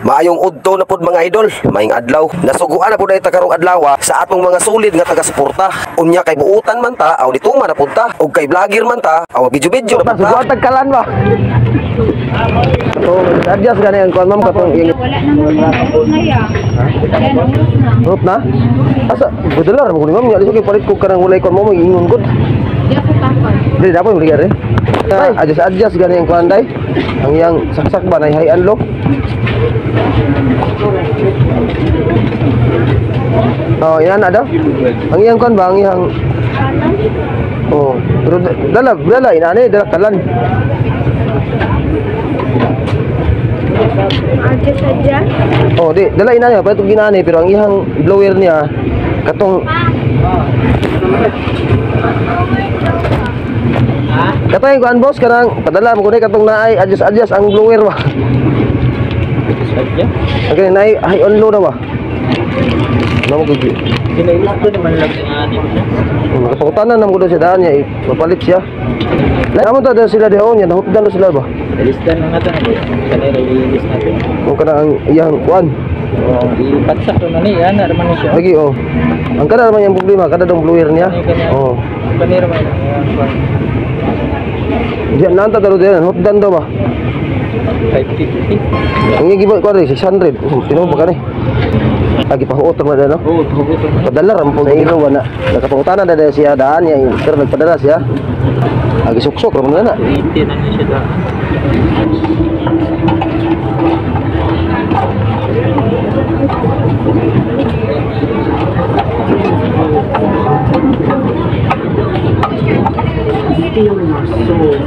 Maayong udto na pod mga idol, maayong adlaw. Nasuguan na pod ay karong adlaw sa atong mga sulid nga taga-suporta. Unya kay buutan man ta, aw dituman na pod ta, ug kay vlogger man ta, aw video-video na pod ta. Suguan tagkalan ba? So, adjust gani ang kon ma'am katong Wala na mo na ya. Rot na? Asa, bedelar mo ni ma'am, ya sige palit ko kanang walay kon mo ingon gud. Dia ko takon. Dili dapat mo ligare. Adjust gani ang kon day. Ang iyang saksak ba nay high and low? Oh, yan ada. Ang iyang kon ba ang iyang Oh, pero dala inani dala talan. Aja saja. Oh, di dala inani pa ito ginani pero ang iyang blower niya katong katong kuan boss kanang padala mo kunay katong naay adjust ang blower ba. Okay, naay high on low na ba? Namo gud. Kinailas ko naman lang ani ko siya. Nakapangutanan naman ko doon siya daan niya, mapalit siya. Naman to doon sila doon niya, nahutdan doon sila ba? Listan na nga ito na kanina i-list natin. Kung ka na ang iyang kuan. Ipatsak to na niya, na naman siya. Lagi oh. Ang kada naman yung problema, kada dong blower niya. Oh. Kanina naman yan. Diyan nanta dalo din, hutdan daw ba? 550. Ang yung giba ko rin, 600. Tinong ba ka ni? Lagi pahuot mo na no? Oo, pahugot. Padala ram po ilo na. Nakapangutanan na dahil siya daan niya, pero nagpadala siya. Lagi suksok ram na na. 80 na niya siya da. Feeling our souls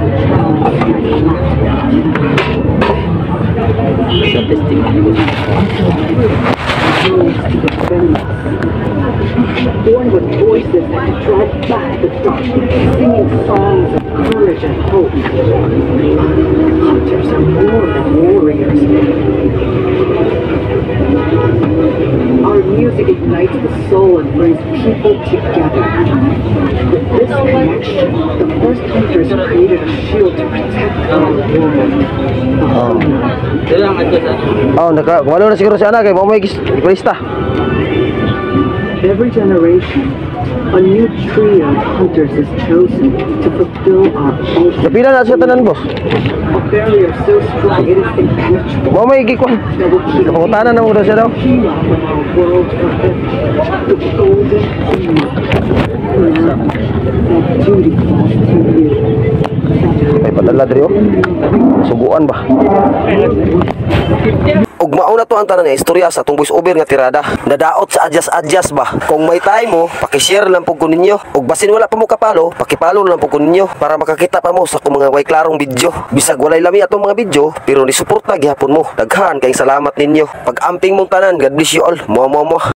born with voices that drive back the dark, singing songs of courage and hope. Hunters are more than warriors. Our music ignites the soul and brings people together. With this connection, the first hunters created a shield to protect our world. Dalang adjust. Oh, walo na siguro siya na kay mo may ikulista. Every generation, a new trio of hunters is chosen to fulfill our ultimate. Napila na siya tanan boss. A barrier so strong it is impenetrable. Mo may gikuan. That will keep Nakapangutanan na mo daw siya daw. healing from our world forever. The golden key. That duty falls to you. Ay padala diri oh. Subuan ba? Ug mao na to ang tanan nga istorya sa atong voice over nga tirada. Nadaot sa adjust ba. Kung may time mo, paki-share lang pug kuninyo. Ug basin wala pa mo kapalo, paki-follow lang pug kuninyo para makakita pa mo sa akong mga way klarong video. Bisag walay lami atong mga video, pero ni suporta gihapon mo. Daghan kay salamat ninyo. Pag-amping mong tanan, God bless you all. Mo.